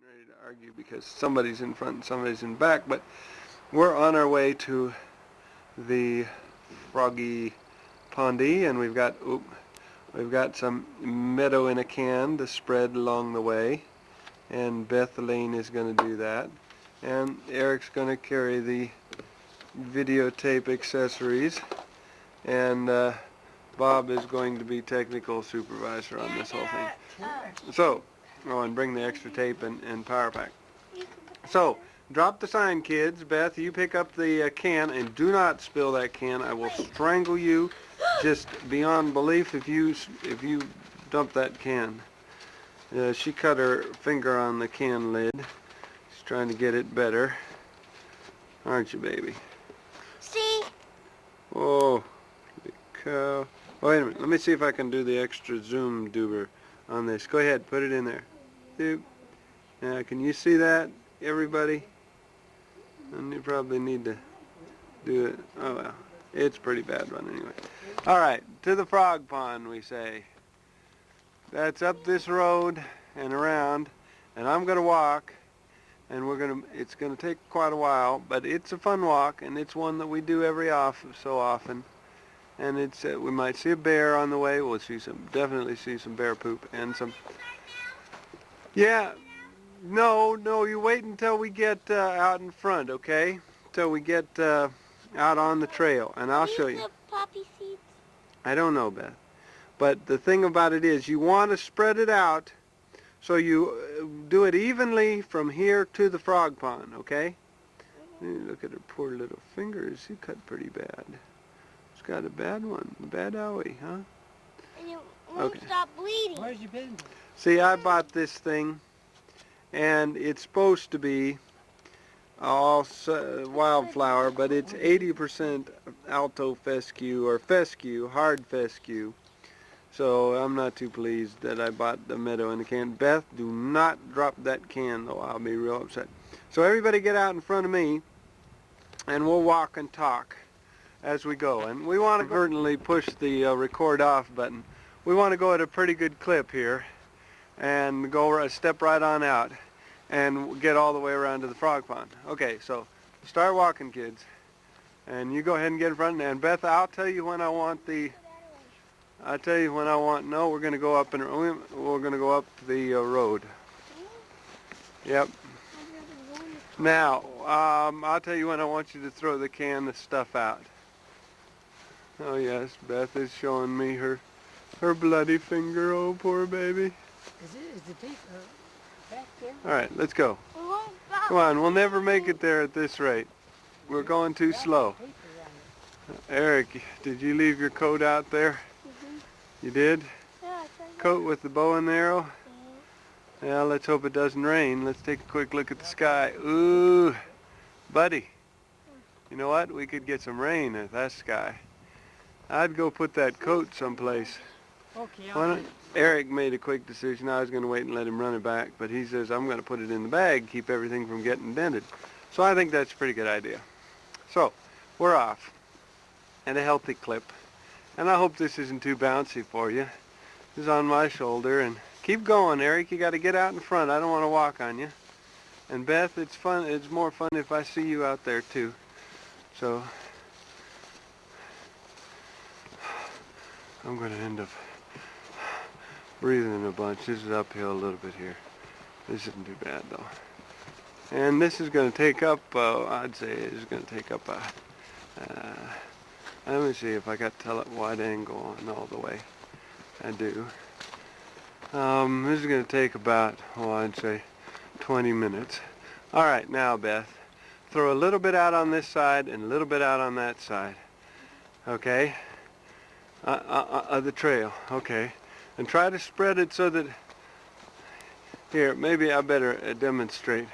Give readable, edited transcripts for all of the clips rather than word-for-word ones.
Ready to argue because somebody's in front and somebody's in back, but we're on our way to the Froggy Pondy, and we've got some meadow in a can to spread along the way, and Beth Elaine is going to do that, and Eric's going to carry the videotape accessories, and Bob is going to be technical supervisor on this whole thing. So, and bring the extra tape and power pack. So, drop the sign, kids. Beth, you pick up the can, and do not spill that can. I will strangle you just beyond belief if you dump that can. She cut her finger on the can lid. She's trying to get it better. Aren't you, baby? See? Oh, the cow. Oh, wait a minute. Let me see if I can do the extra zoom doober on this. Go ahead, put it in there. Now, can you see that, everybody? And you probably need to do it. Oh, well, it's a pretty bad one anyway. All right, to the frog pond, we say. That's up this road and around, and I'm going to walk, and it's going to take quite a while, but it's a fun walk, and it's one that we do so often. And it's we might see a bear on the way. We'll definitely see some bear poop and some. Yeah, no, you wait until we get out in front, okay? Till we get out on the trail, and I'll show you. The poppy seeds? I don't know, Beth. But the thing about it is, you want to spread it out, so you do it evenly from here to the frog pond, okay? Look at her poor little fingers. She cut pretty bad. She's got a bad one, a bad owie, huh? And it won't stop bleeding. Where's you been? See, I bought this thing, and it's supposed to be all wildflower, but it's 80% alto fescue, or fescue, hard fescue. So I'm not too pleased that I bought the meadow in the can. Beth, do not drop that can, though. I'll be real upset. So everybody get out in front of me, and we'll walk and talk as we go. And we want to inadvertently push the record off button. We want to go at a pretty good clip here and go step right on out and get all the way around to the frog pond. Okay, so start walking, kids. And you go ahead and get in front. And Beth, I'll tell you when I want no, we're going to go up the road. Yep. Now, I'll tell you when I want you to throw the can of stuff out. Oh yes, Beth is showing me her bloody finger. Oh, poor baby. Is the tape back there? All right, let's go. Come on, we'll never make it there at this rate. We're going too slow. Eric, did you leave your coat out there? You did? Yeah, Coat with the bow and arrow? Yeah, let's hope it doesn't rain. Let's take a quick look at the sky. Ooh, buddy. You know what? We could get some rain at that sky. I'd go put that coat someplace. Okay, Eric made a quick decision. I was going to wait and let him run it back, but he says, I'm going to put it in the bag, keep everything from getting dented. So I think that's a pretty good idea. So, we're off at a healthy clip. And I hope this isn't too bouncy for you. This is on my shoulder, and keep going, Eric. You got to get out in front. I don't want to walk on you. And Beth, it's fun. It's more fun if I see you out there too. So I'm going to end up breathing a bunch. This is uphill a little bit here. This isn't too bad though. And this is going to take up. I'd say it's going to take up a. Let me see if I got wide angle on all the way. I do. This is going to take about, I'd say 20 minutes. All right, now Beth, throw a little bit out on this side and a little bit out on that side. Okay? The trail. Okay. And try to spread it so that, here, maybe I better demonstrate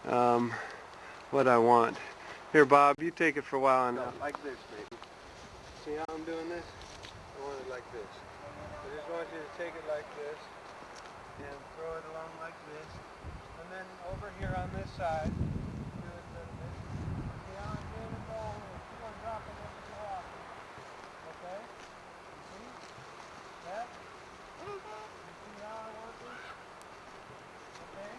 what I want. Here, Bob, you take it for a while and like this, maybe. See how I'm doing this? I want it like this. I just want you to take it like this and throw it along like this. And then over here on this side, do it a little bit. See how I'm doing it going? Keep on dropping it so often. Okay? You see? That? You see how I want this? Okay?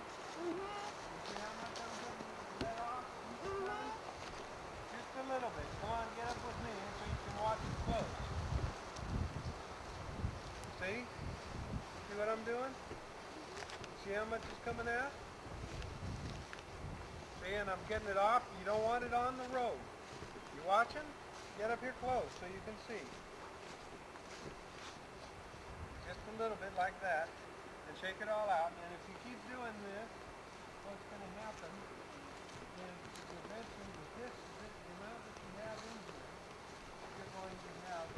See how much is coming out? See, and I'm getting it off. You don't want it on the road. You watching? Get up here close so you can see. Just a little bit like that. And shake it all out. And if you keep doing this, what's going to happen is eventually with this, the amount that you have in here, you're going to have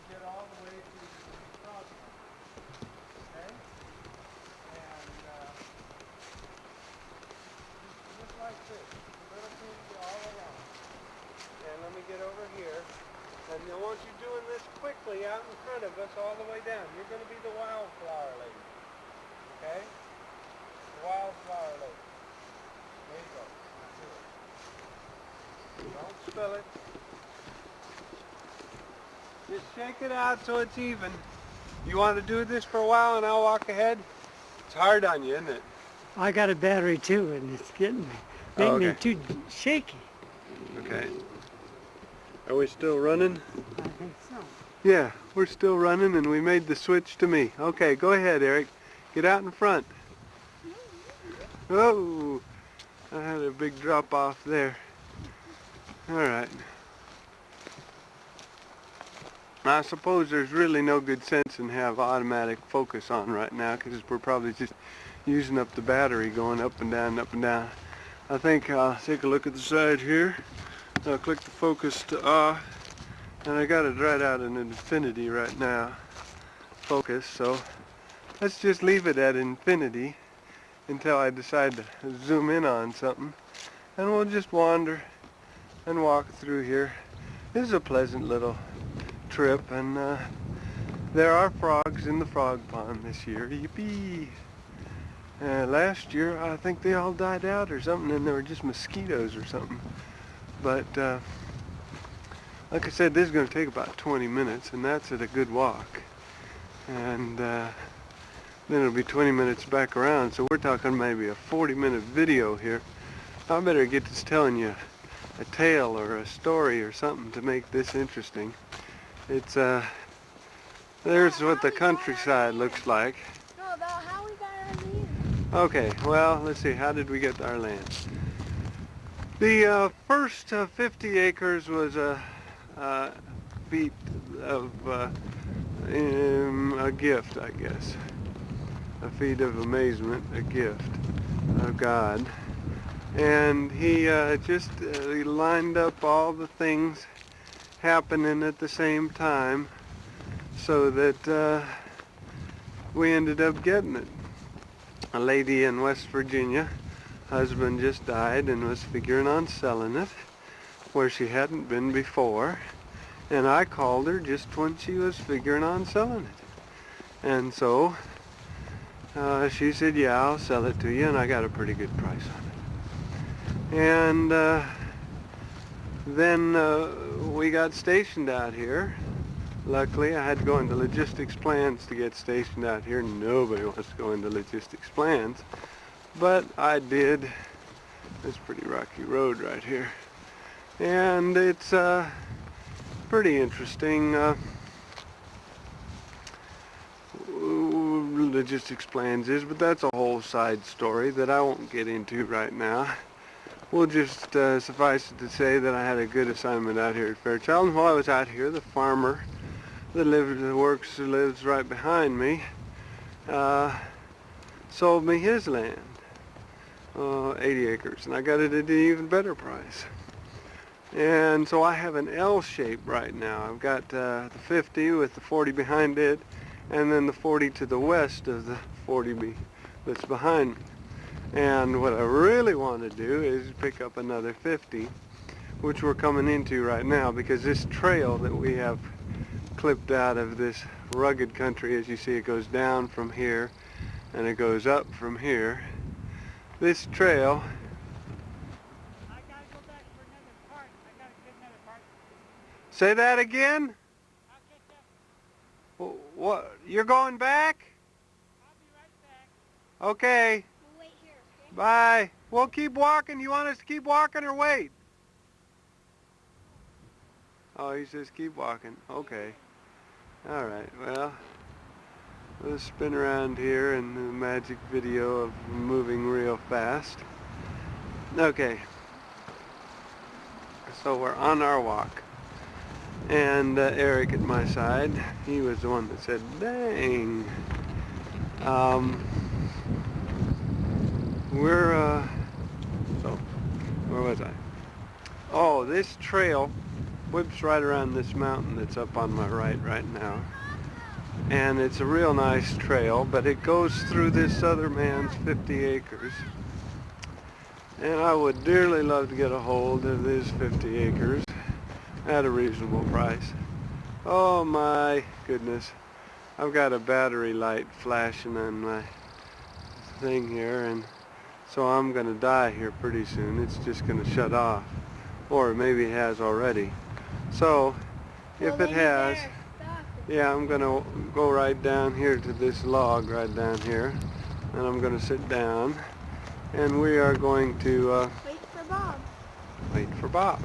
get all the way to the frog pond. Okay? And just like this, a little pinky all along. And let me get over here. And I want you doing this quickly out in front of us all the way down. You're going to be the wildflower lady. Okay? The wildflower lady. There you go. Now do it. Don't spill it. Just shake it out so it's even. You want to do this for a while and I'll walk ahead? It's hard on you, isn't it? I got a battery too, and it's getting making me too shaky. Okay. Are we still running? I think so. Yeah, we're still running and we made the switch to me. Okay, go ahead, Eric. Get out in front. Oh, I had a big drop off there. All right. I suppose there's really no good sense in have automatic focus on right now because we're probably just using up the battery going up and down, up and down. I think I'll take a look at the side here. I'll click the focus to off, and I got it right out in infinity right now. Focus, so let's just leave it at infinity until I decide to zoom in on something, and we'll just wander and walk through here. This is a pleasant little trip, and there are frogs in the frog pond this year. Yippee! Last year I think they all died out or something, and there were just mosquitoes or something. But like I said, this is going to take about 20 minutes, and that's at a good walk. And then it'll be 20 minutes back around, so we're talking maybe a 40-minute video here. I better get to telling you a tale or a story or something to make this interesting. It's there's what the countryside looks like. No, about how we got our land. Okay, well, let's see, how did we get our land? The first 50 acres was a feat of a gift, I guess. A feat of amazement, a gift of God. And he he lined up all the things happening at the same time so that we ended up getting it. A lady in West Virginia, husband just died and was figuring on selling it where she hadn't been before, and I called her just when she was figuring on selling it. And so she said, yeah, I'll sell it to you, and I got a pretty good price on it. And then we got stationed out here. Luckily, I had to go into logistics plans to get stationed out here. Nobody wants to go into logistics plans, but I did. It's a pretty rocky road right here, and it's pretty interesting. Logistics plans is, but that's a whole side story that I won't get into right now. We'll just suffice it to say that I had a good assignment out here at Fairchild, and while I was out here, the farmer that lives right behind me sold me his land, 80 acres, and I got it at an even better price. And so I have an L shape right now. I've got the 50 with the 40 behind it, and then the 40 to the west of the 40 that's behind me. And what I really want to do is pick up another 50, which we're coming into right now, because this trail that we have clipped out of this rugged country, as you see, it goes down from here and it goes up from here. This trail, I gotta go back for another part. I gotta get another part. say that again? I'll catch up. What, you're going back? I'll be right back. Okay, We'll wait here, okay? bye. We'll keep walking. You want us to keep walking or wait? Oh, he says keep walking. Okay. All right, well, Let's spin around here and the magic video of moving real fast. Okay, so we're on our walk, and Eric at my side, he was the one that said, dang. So where was I? Oh, this trail whips right around this mountain that's up on my right now. And it's a real nice trail, but it goes through this other man's 50 acres. And I would dearly love to get a hold of his 50 acres at a reasonable price. Oh my goodness. I've got a battery light flashing on my thing here, and so I'm going to die here pretty soon. It's just going to shut off. Or maybe it has already. So, if it has, yeah, I'm going to go right down here to this log right down here, and I'm going to sit down, and we are going to wait for Bob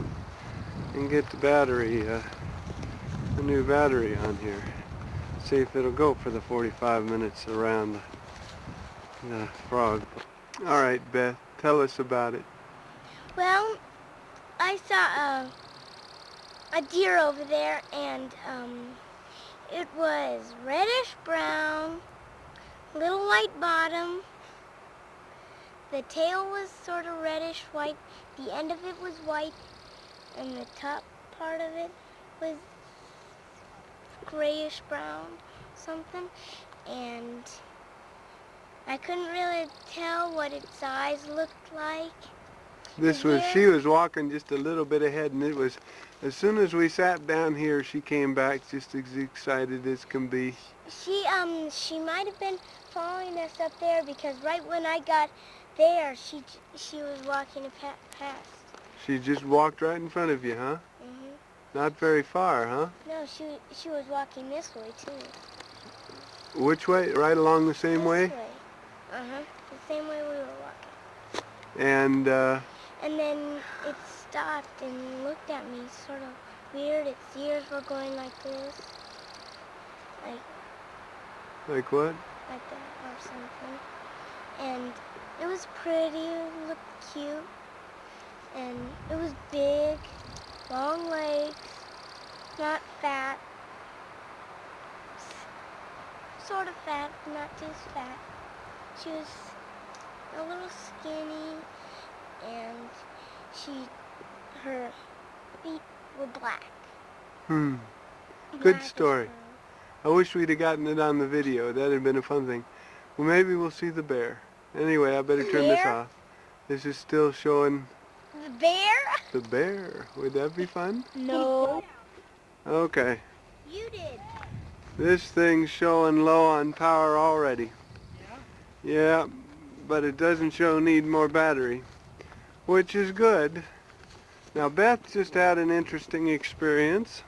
and get the battery, a new battery on here. See if it'll go for the 45 minutes around the frog. All right, Beth, tell us about it. Well, I saw a deer over there, and it was reddish brown, little white bottom. The tail was sort of reddish white. The end of it was white, and the top part of it was grayish brown something, and I couldn't really tell what its eyes looked like. She was walking just a little bit ahead, and it was, as soon as we sat down here, she came back just as excited as can be. She might have been following us up there, because right when I got there, she was walking past. She just walked right in front of you, huh? Mhm. Not very far, huh? No, she was walking this way too. Which way? Right along the same way? This way. Uh-huh. The same way we were walking. And then it stopped and looked at me sort of weird. Its ears were going like this. like what? Like that or something. And it was pretty, it looked cute. And it was big, long legs, not fat. Sort of fat, but not too fat. She was a little skinny, and her feet were black. Good Blackish story. brown. I wish we'd have gotten it on the video. That'd have been a fun thing. Well, maybe we'll see the bear. Anyway, I better turn this Bear? off. This is still showing The bear? the bear. Would that be fun? No. Okay. You did. This thing's showing low on power already. Yeah, but it doesn't show need more battery, which is good. Now, Beth just had an interesting experience.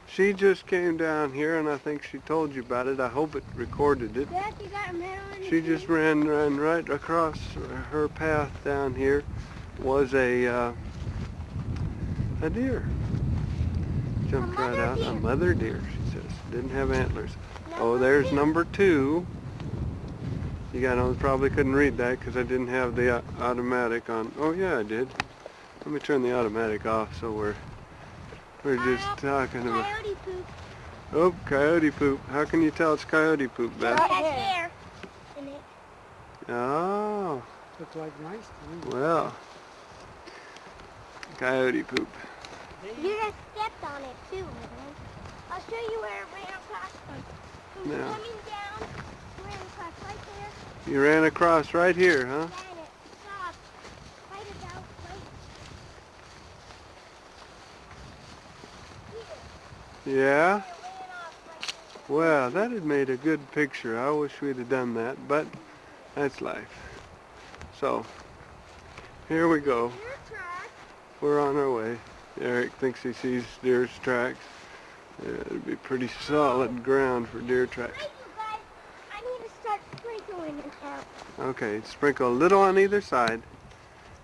She just came down here, and I think she told you about it. I hope it recorded it. Dad, you got a medal in your She just ran right across her path down here was a deer. Jumped right out. A mother deer, she says. Didn't have antlers. Oh, there's number 2. You guys probably couldn't read that because I didn't have the automatic on. Oh yeah, I did. Let me turn the automatic off so we're just talking about. Coyote poop. Oh, coyote poop. How can you tell it's coyote poop, Beth? It has hair in it. Oh, Looks like nice to me. well, coyote poop. You just stepped on it too, man. I'll show you where it ran across from Yeah. coming down. It ran across right there. You ran across right here, huh? Yeah, and it stopped right about right here. Yeah? It ran off like this. Well, that had made a good picture. I wish we'd have done that, but that's life. So, here we go. Deer track. We're on our way. Eric thinks he sees deer's tracks. Yeah, it'd be pretty solid ground for deer tracks. Right, you guys. I need to start sprinkling it out. Okay, sprinkle a little on either side.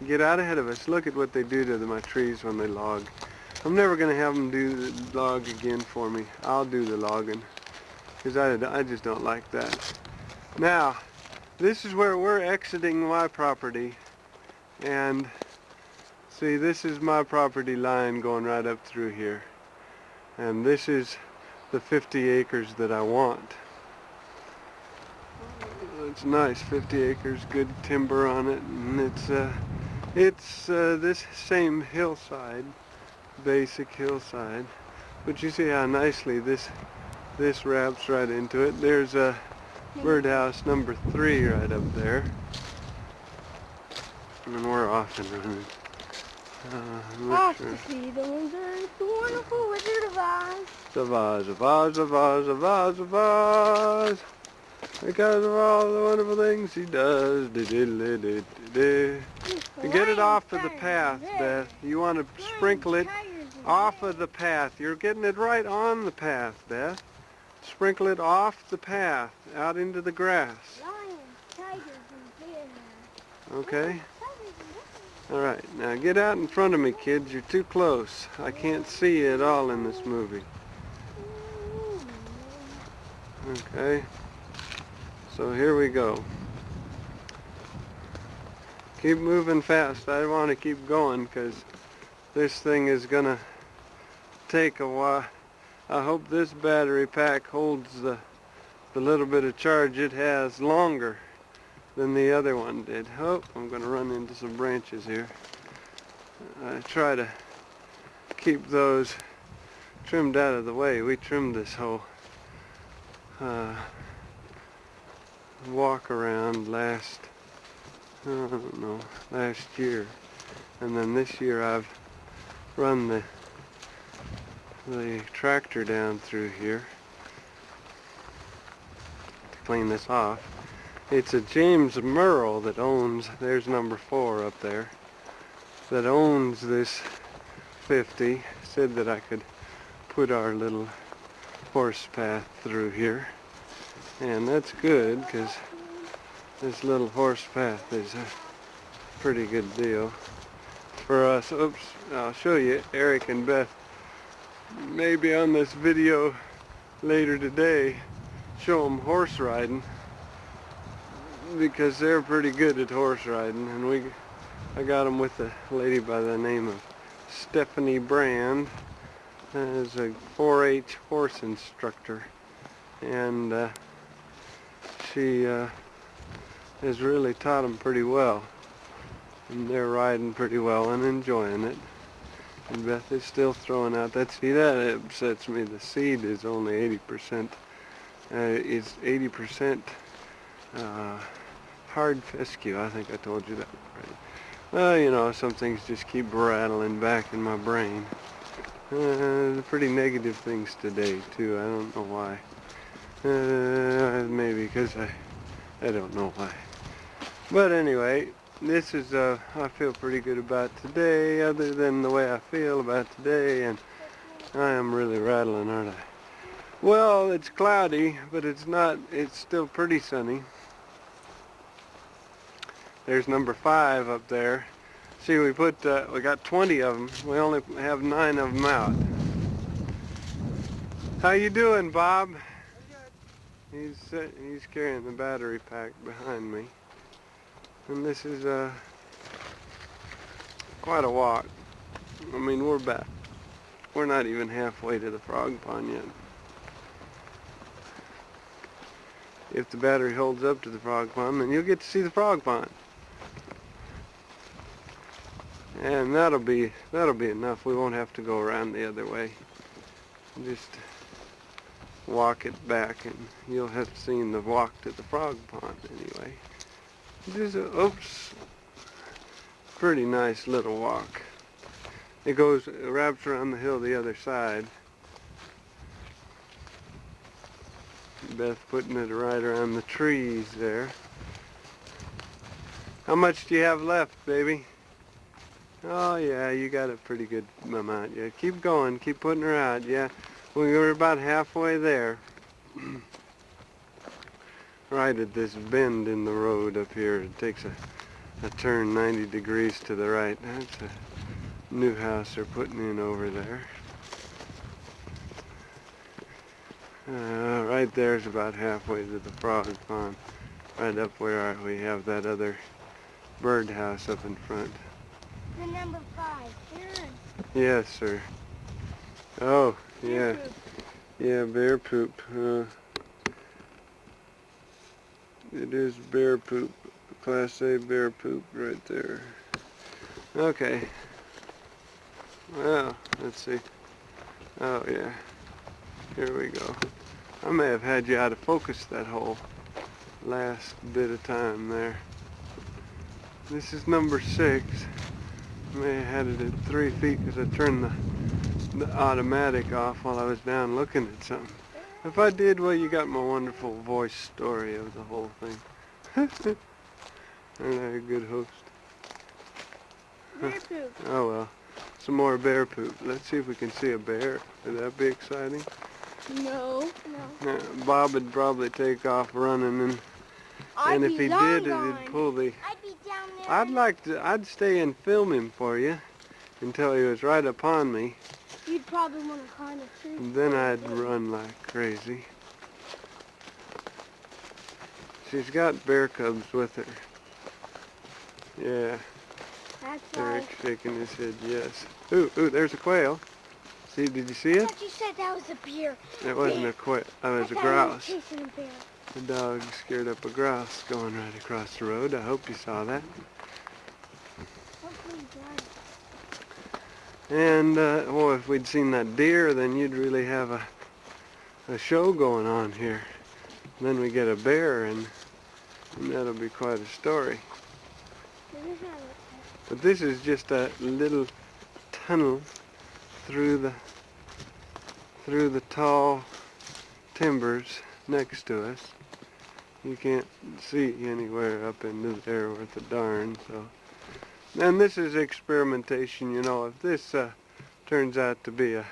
Get out ahead of us. Look at what they do to my trees when they log. I'm never going to have them do the log again for me. I'll do the logging. because I just don't like that. Now, this is where we're exiting my property, and see, this is my property line going right up through here, and this is the 50 acres that I want. It's nice, 50 acres, good timber on it, and it's this same hillside, basic hillside, but you see how nicely this wraps right into it. There's a birdhouse number 3 right up there, and we're off and running. Off to see the wonderful Wizard of Oz. Of Oz, of Oz, of Oz, of Oz, of Oz. Because of all the wonderful things he does. Get it off of the path, Beth. You want to sprinkle it off of the path. You're getting it right on the path, Beth. Sprinkle it off the path, out into the grass. Lions, tigers, and bears. Okay? Alright, now get out in front of me, kids. You're too close. I can't see you at all in this movie. Okay? So here we go. Keep moving fast. I want to keep going because this thing is going to take a while. I hope this battery pack holds the little bit of charge it has longer than the other one did. Oh, I'm going to run into some branches here. I try to keep those trimmed out of the way. We trimmed this whole walk around last year, and then this year I've run the tractor down through here to clean this off. It's a James Merle that owns, there's number 4 up there, that owns this 50. Said that I could put our little horse path through here, and that's good because this little horse path is a pretty good deal for us. Oops, I'll show you Eric and Beth maybe on this video later today. Show them horse riding, because they're pretty good at horse riding, and I got them with a lady by the name of Stephanie Brand, as a 4-H horse instructor, and she has really taught them pretty well, and they're riding pretty well and enjoying it. And Beth is still throwing out that seed. That upsets me. The seed is only 80%. It's 80% hard fescue. I think I told you that already. Well, you know, some things just keep rattling back in my brain. Pretty negative things today too. I don't know why. Maybe because I don't know why. But anyway, this is I feel pretty good about today, other than the way I feel about today, and I am really rattling, aren't I? Well, it's cloudy, but it's not. It's still pretty sunny. There's number 5 up there. See, we got 20 of them. We only have 9 of them out. How you doing, Bob? He's carrying the battery pack behind me, and this is quite a walk. I mean, we're not even halfway to the frog pond yet. If the battery holds up to the frog pond, then you'll get to see the frog pond. And that'll be enough. We won't have to go around the other way. Just walk it back, and you'll have seen the walk to the frog pond anyway. Just oops, pretty nice little walk. It wraps around the hill the other side. Beth putting it right around the trees there. How much do you have left, baby? Oh yeah, you got a pretty good amount. Yeah, keep going, keep putting her out. Yeah, we're about halfway there. Right at this bend in the road up here, it takes a turn 90 degrees to the right. That's a new house they're putting in over there. Right there's about halfway to the frog pond. Right up where we have that other birdhouse up in front. The number 5. Here. Yes, sir. Oh, Bear yeah. poop. Yeah, bear poop. It is bear poop. Class A bear poop right there. Okay. Well, let's see. Oh, yeah. Here we go. I may have had you out of focus that whole last bit of time there. This is number 6. I may have had it at 3 feet because I turned the automatic off while I was down looking at something. If I did, well, you got my wonderful voice story of the whole thing. Aren't I a good host? Bear poop. Oh well. Some more bear poop. Let's see if we can see a bear. Would that be exciting? No. Bob would probably take off running, and if he did, it'd pull the... I'd be down there. I'd stay and film him for you until he was right upon me, You'd probably want to climb a tree. and then I'd run like crazy. She's got bear cubs with her. Yeah, That's why. Eric's shaking his head yes. Ooh, there's a quail. See, did you see I it? thought you said that was a bear. It wasn't a quail, it was a I thought you were grouse. chasing a bear. The dog scared up a grouse going right across the road. I hope you saw that. Hopefully he got it. And, well, if we'd seen that deer, then you'd really have a show going on here. Then we get a bear, and that'll be quite a story. But this is just a little tunnel through the tall timbers next to us. You can't see anywhere up into there worth a darn, so. And this is experimentation, you know. If this turns out to be a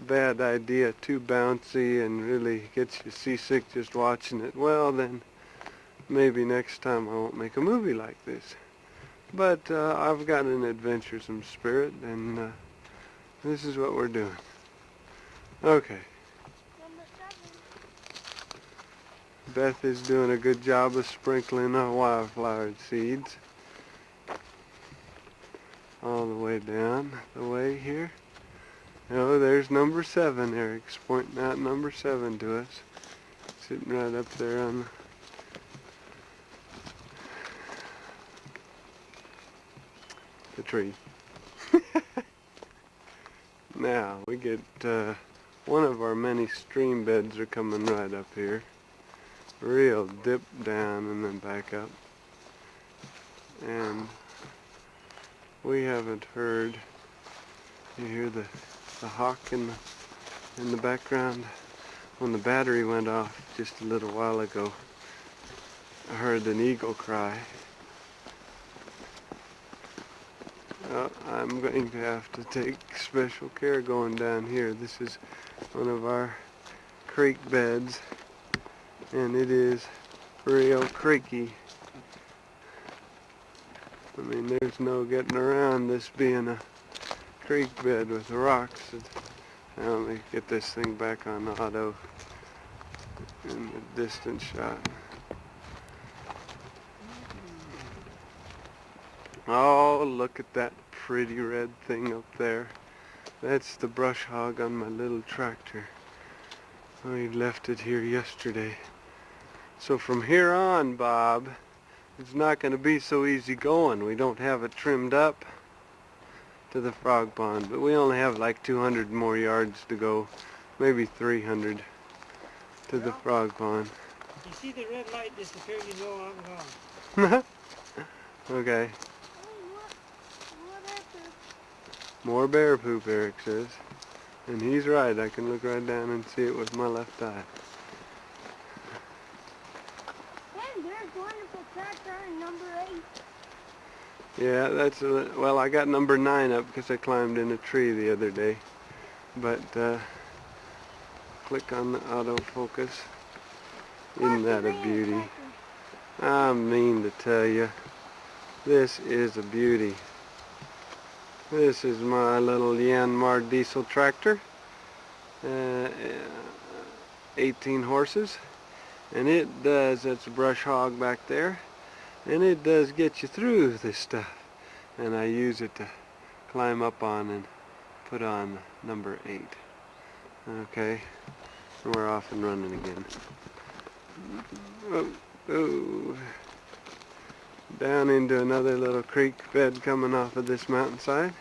bad idea, too bouncy and really gets you seasick just watching it, well then maybe next time I won't make a movie like this. But I've got an adventuresome spirit, and this is what we're doing. Okay. Number 7. Beth is doing a good job of sprinkling our wildflower seeds all the way down the way here. Oh, there's number 7. Eric's pointing out number 7 to us, sitting right up there on the tree. Now we get one of our many stream beds are coming right up here. Real dip down and then back up. And we haven't heard, you hear the hawk in the background? When the battery went off just a little while ago, I heard an eagle cry. I'm going to have to take special care going down here. This is one of our creek beds, and it is real creaky. I mean, there's no getting around this being a creek bed with rocks. Now let me get this thing back on auto in the distance shot. Oh, look at that pretty red thing up there. That's the brush hog on my little tractor. I left it here yesterday. So from here on, Bob, it's not going to be so easy going. We don't have it trimmed up to the frog pond, but we only have like 200 more yards to go, maybe 300 to the frog pond. You see the red light disappear, you know I'm gone. Okay. What happened? More bear poop, Eric says. And he's right, I can look right down and see it with my left eye. And there's wonderful tractor in number 8. Yeah, that's, well, I got number 9 up because I climbed in a tree the other day. But, click on the autofocus. Isn't that a beauty? I mean to tell you, this is a beauty. This is my little Yanmar diesel tractor. 18 horses, and it does, that's a brush hog back there, and it does get you through this stuff. And I use it to climb up on and put on number 8. Okay, we're off and running again. Oh, down into another little creek bed coming off of this mountainside.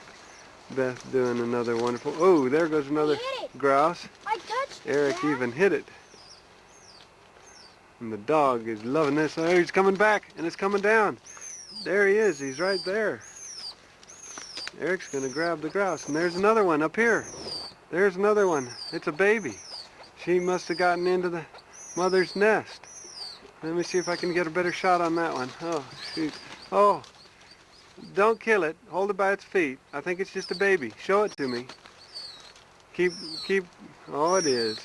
Beth doing another wonderful, oh, there goes another grouse. I touched it, Eric Dad. even hit it. And the dog is loving this. Oh, he's coming back, and it's coming down. There he is, he's right there. Eric's gonna grab the grouse, and there's another one up here. There's another one. It's a baby. She must have gotten into the mother's nest. Let me see if I can get a better shot on that one. Oh, shoot. Oh, don't kill it. Hold it by its feet. I think it's just a baby. Show it to me. Keep, oh, it is.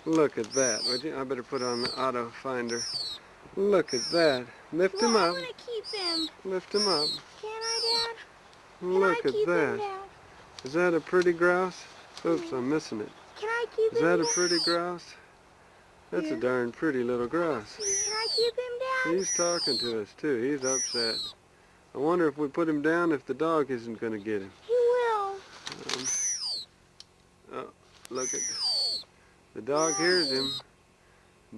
Look at that. Would you? I better put on the auto finder. Look at that. Lift him I up. want to keep him. Lift him up. Can I, Dad? Look Can I at keep him, that. Dad? Is that a pretty grouse? Oops, I'm missing it. Can I keep Is him, that a Dad? pretty grouse? That's a darn pretty little grouse. Can I keep him, Dad? He's talking to us too. He's upset. I wonder if we put him down if the dog isn't going to get him. He will. Oh, look at the dog hears him.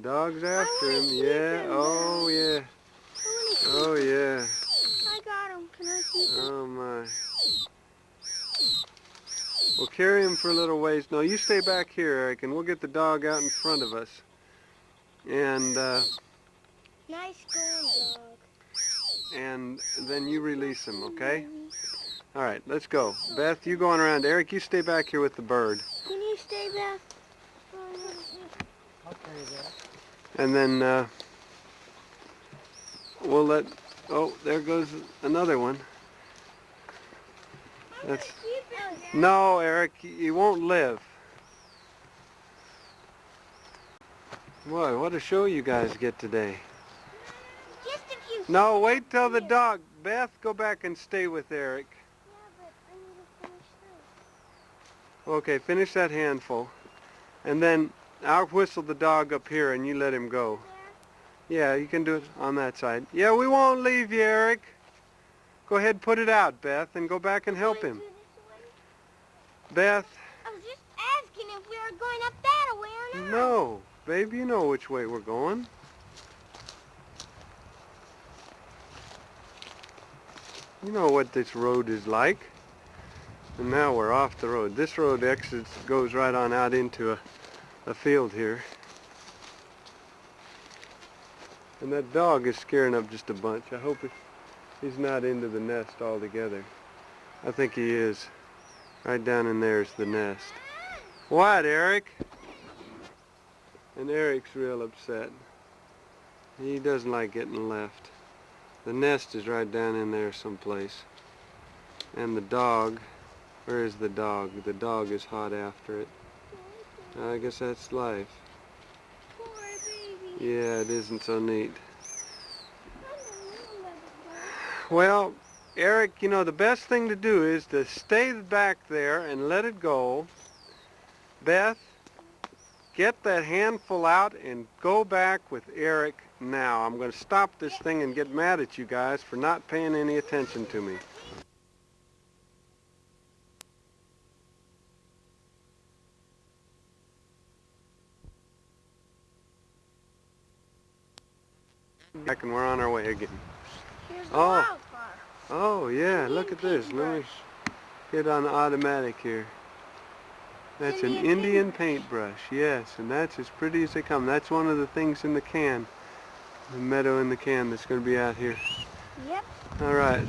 Dog's after him. Yeah. him, Oh yeah. Oh yeah. I got him. Can I keep him? Oh my. We'll carry him for a little ways. No, you stay back here, Eric, and we'll get the dog out in front of us. And Nice going, dog. and then you release him, okay? All right, let's go. Beth, you going around. Eric, you stay back here with the bird. Can you stay, Beth? I'll carry that. And then we'll let, oh, there goes another one. That's, no, Eric, you won't live. Boy, what a show you guys get today. Just a few. No, wait till the dog. Beth, go back and stay with Eric. Yeah, but I need to finish this. Okay, finish that handful. And then I'll whistle the dog up here and you let him go. Yeah, you can do it on that side. Yeah, we won't leave you, Eric. Go ahead, put it out, Beth, and go back and help him. Beth, I was just asking if we were going up that way or not. no. Baby, you know which way we're going. You know what this road is like. And now we're off the road. This road exits, goes right on out into a field here. And that dog is scaring up just a bunch. I hope he's not into the nest altogether. I think he is. Right down in there's the nest. What, Eric? And Eric's real upset. He doesn't like getting left. The nest is right down in there someplace. And the dog, where is the dog? The dog is hot after it. I guess that's life. Poor baby. Yeah, it isn't so neat. Well, Eric, you know, the best thing to do is to stay back there and let it go. Beth, get that handful out and go back with Eric now. I'm going to stop this thing and get mad at you guys for not paying any attention to me. Back and we're on our way again. Here's the Oh. wildfire. Oh yeah, look at this. Let me get on automatic here. That's an Indian paintbrush, yes, and that's as pretty as they come. That's one of the things in the can, the meadow in the can that's going to be out here. Yep. All right.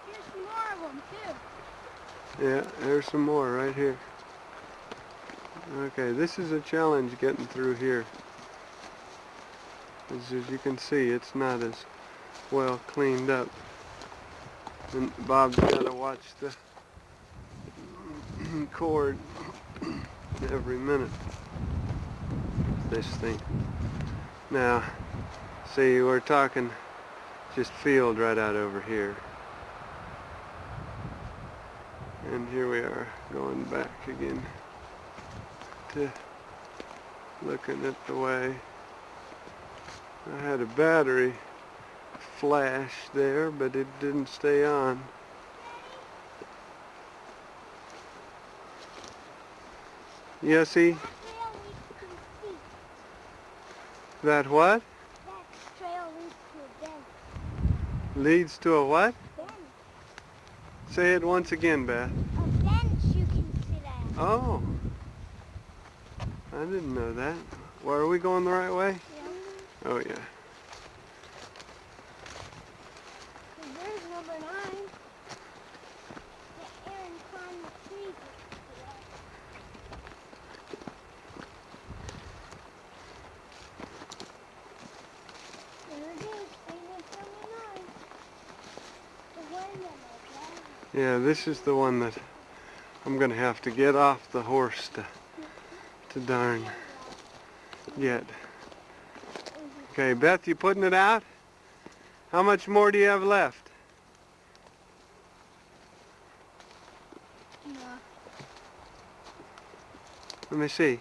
Here's some more of them, too. Yeah, there's some more right here. Okay, this is a challenge getting through here. As you can see, it's not as well cleaned up. And Bob's got to watch the cord every minute. This thing. Now, see, we're talking just field right out over here. And here we are going back again to looking at the way. I had a battery flash there, but it didn't stay on. Yeah, see? That trail leads to a sea. That what? That trail leads to a bench. Leads to a what? Bench. Say it once again, Beth. A bench you can sit at. Oh. I didn't know that. Well, are we going the right way? Yeah. Oh, yeah. There's number 9. Yeah, Aaron climbed the tree. There it is, famous number 9. The one that Yeah, this is the one that I'm going to have to get off the horse to darn get. Okay, Beth, you putting it out? How much more do you have left? No. Let me see.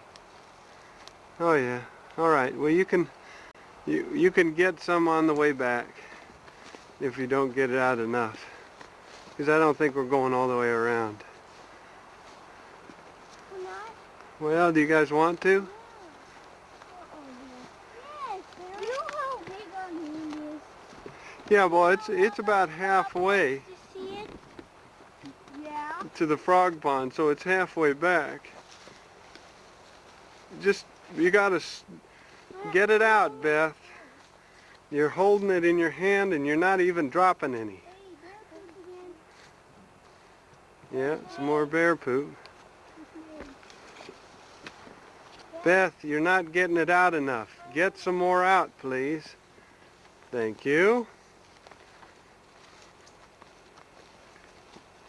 Oh yeah. All right. Well, you can get some on the way back if you don't get it out enough. Because I don't think we're going all the way around. We're not? Well, do you guys want to? Yes, you know how big our hand is? Yeah, well, it's about halfway To see it? Yeah. to the frog pond, so it's halfway back. Just, you gotta get it out, Beth. You're holding it in your hand and you're not even dropping any. Hey, bear poop again. Yeah, some more bear poop. Beth, you're not getting it out enough. Get some more out, please. Thank you.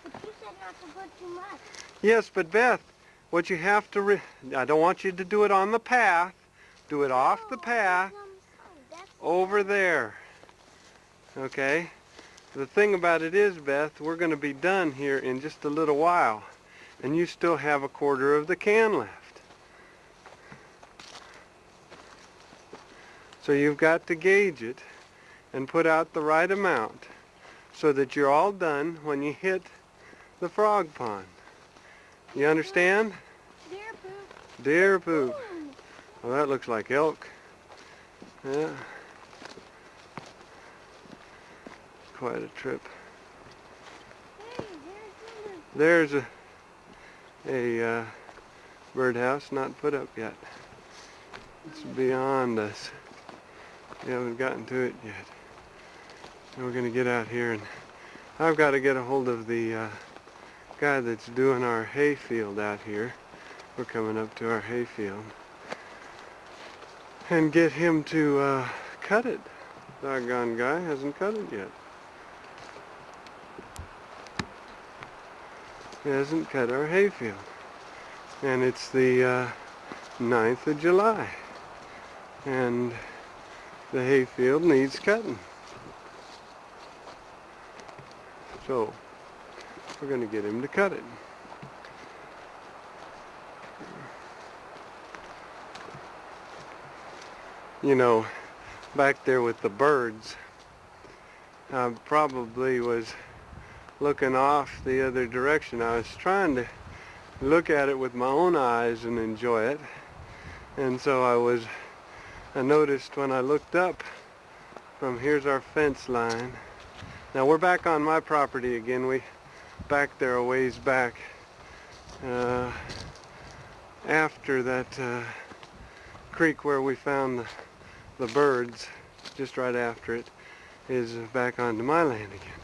But you said not to put too much. Yes, but Beth, what you have to, I don't want you to do it on the path. Do it off the path over there. Okay? The thing about it is, Beth, we're going to be done here in just a little while. And you still have a quarter of the can left. So you've got to gauge it and put out the right amount so that you're all done when you hit the frog pond. You understand? Deer poop. Deer poop. Well, that looks like elk. Yeah. Quite a trip. Hey, there's There's a birdhouse not put up yet. It's beyond us. We haven't gotten to it yet. And we're going to get out here, and I've got to get a hold of the guy that's doing our hay field out here. We're coming up to our hay field. And get him to cut it. Doggone guy hasn't cut it yet. He hasn't cut our hay field. And it's the 9th of July. And the hay field needs cutting. So, we're going to get him to cut it. You know, back there with the birds, I probably was looking off the other direction. I was trying to look at it with my own eyes and enjoy it. And so I noticed when I looked up from, here's our fence line. Now we're back on my property again. We back there a ways back after that creek where we found the birds, just right after it, is back onto my land again.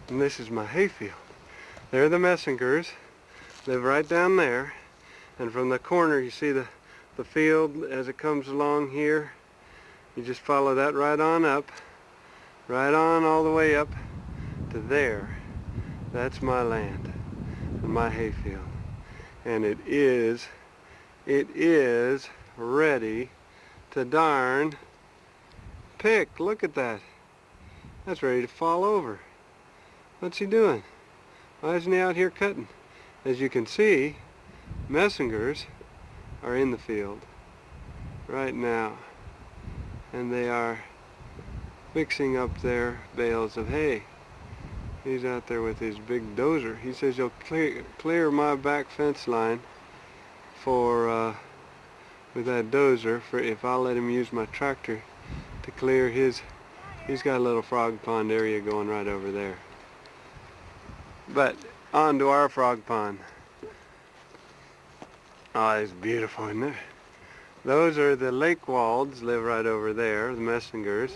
And this is my hayfield. There are the messengers, live right down there, and from the corner you see the field as it comes along here. You just follow that right on up, right on all the way up to there. That's my land and my hayfield. And it is ready to darn pick. Look at that. That's ready to fall over. What's he doing? Why isn't he out here cutting? as you can see, messengers are in the field right now, and they are mixing up their bales of hay. He's out there with his big dozer. He says he'll clear my back fence line for with that dozer for if I'll let him use my tractor to clear his. He's got a little frog pond area going right over there. But on to our frog pond. Oh, it's beautiful, isn't it? Those are the lake walds, live right over there, the messengers,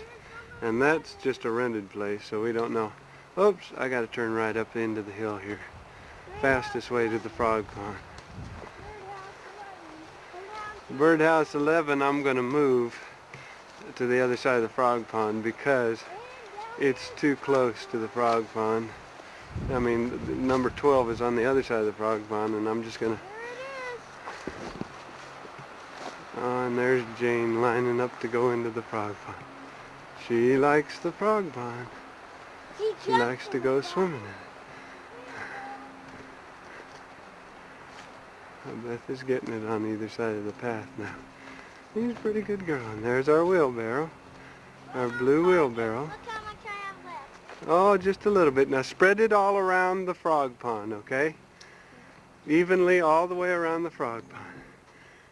and that's just a rented place, so we don't know. Oops, I got to turn right up into the hill here. Fastest way to the frog pond. Birdhouse 11, I'm going to move to the other side of the frog pond because it's too close to the frog pond. I mean, number 12 is on the other side of the frog pond, and I'm just going to... Oh, and there's Jane lining up to go into the frog pond. She likes the frog pond. She likes to go swimming in it. Beth is getting it on either side of the path now. She's a pretty good girl. And there's our wheelbarrow. Our blue wheelbarrow. Look how much I have left. Oh, just a little bit. Now spread it all around the frog pond, okay? Evenly all the way around the frog pond.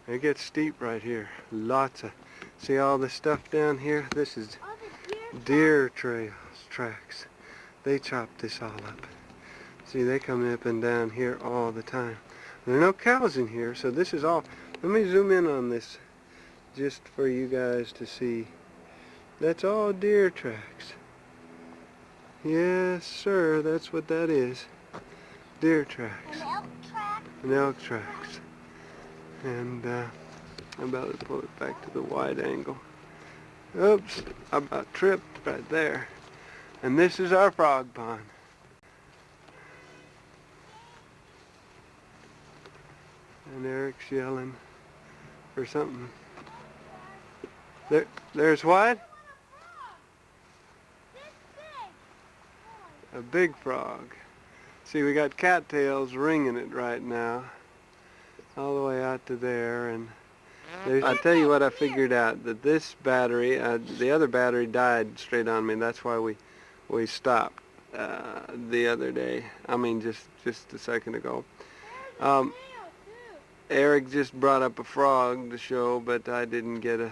It gets steep right here. Lots of... See all the stuff down here? This is Oh, the deer tracks. They chop this all up. See, they come up and down here all the time. There are no cows in here, so this is all... Let me zoom in on this just for you guys to see. That's all deer tracks. Yes, sir, that's what that is. Deer tracks. An elk track. And elk tracks. And I'm about to pull it back to the wide angle. Oops, I about tripped right there. And this is our frog pond. And Eric's yelling for something. There's what? A big frog. See, we got cattails ringing it right now. All the way out to there. And I'll tell you what I figured out. That this battery, the other battery died straight on me. That's why we stopped the other day. I mean, just a second ago. Eric just brought up a frog to show, but I didn't get a...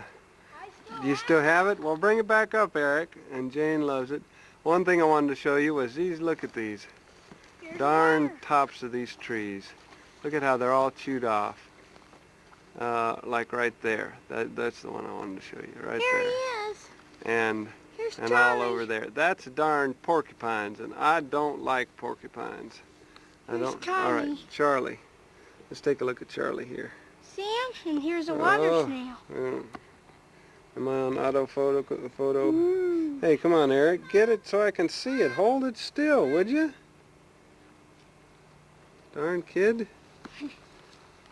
Do you still have it? Well, bring it back up, Eric. And Jane loves it. One thing I wanted to show you was these. Look at these. Darn tops of these trees. Look at how they're all chewed off. Like right there. That's the one I wanted to show you. Right there. Here he is. And all Charlie. over there. That's darn porcupines, and I don't like porcupines. I don't. Charlie. All right, Charlie. Let's take a look at Charlie here. Sam, and here's a water snail. Am I on auto photo? Hey, come on, Eric. Get it so I can see it. Hold it still, would you? Darn kid.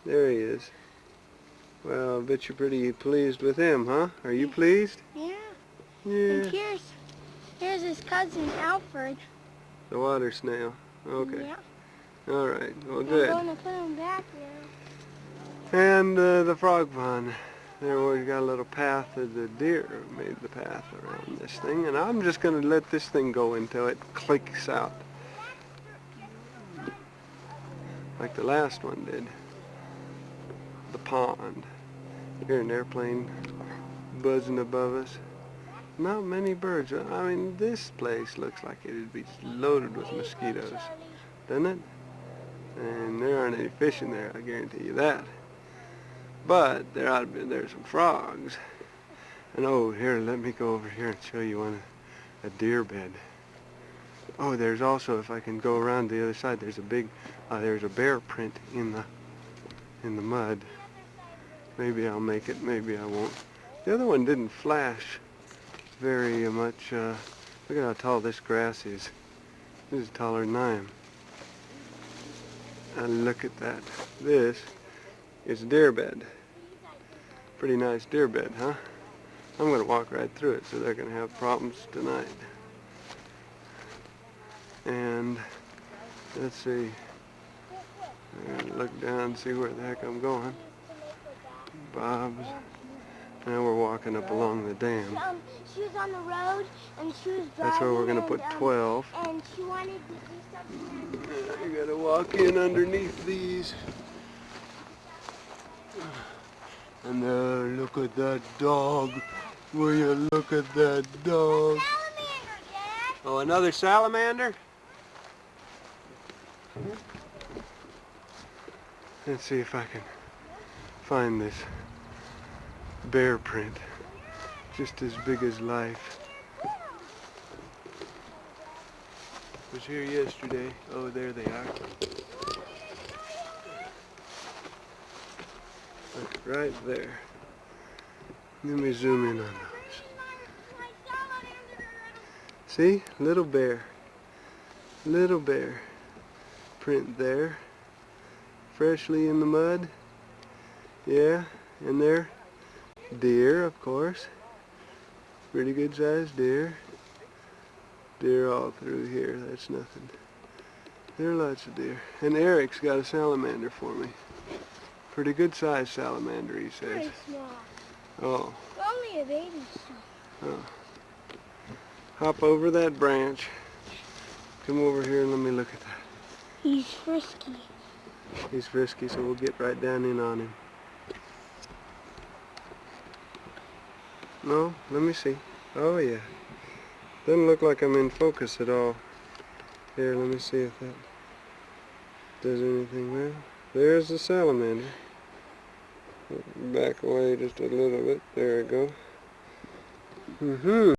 There he is. Well, I bet you're pretty pleased with him, huh? Are you pleased? Yeah. Yeah. And here's his cousin Alfred. The water snail. Okay. Yeah. All right. Well, good. I'm going to put him back there. And the frog pond. There we got a little path. The deer made the path around this thing, and I'm just going to let this thing go until it clicks out, like the last one did. The pond. Hear an airplane buzzing above us. Not many birds. I mean, this place looks like it'd be loaded with mosquitoes, doesn't it? And there aren't any fish in there, I guarantee you that. But there's some frogs. And oh, here, let me go over here and show you a deer bed. Oh, there's also, if I can go around the other side, there's a bear print in the mud. Maybe I'll make it, maybe I won't. The other one didn't flash very much. Look at how tall this grass is. This is taller than I am. And look at that. This is a deer bed. Pretty nice deer bed, huh? I'm going to walk right through it, so they're going to have problems tonight. And let's see. And look down and see where the heck I'm going. Bob's. Now we're walking up along the dam. She was on the road and she was driving. That's where we're going to put 12. And she wanted to do something. You got to walk in underneath these. And look at that dog. Will you look at that dog? Salamander, Dad. Oh, another salamander? Let's see if I can find this bear print. Just as big as life. Was here yesterday. Oh, there they are. Right there. Let me zoom in on those. See? Little bear. Little bear. Print there. Freshly in the mud. Yeah, and there. Deer, of course. Pretty good sized deer. Deer all through here. That's nothing. There are lots of deer. And Eric's got a salamander for me. Pretty good sized salamander, he says. Very small. Oh. Only a baby still. Oh. Hop over that branch. Come over here and let me look at that. He's frisky. He's frisky, so we'll get right down in on him. No, let me see. Oh yeah. Doesn't look like I'm in focus at all. Here, let me see if that does anything there. There's the salamander. Back away just a little bit. There we go.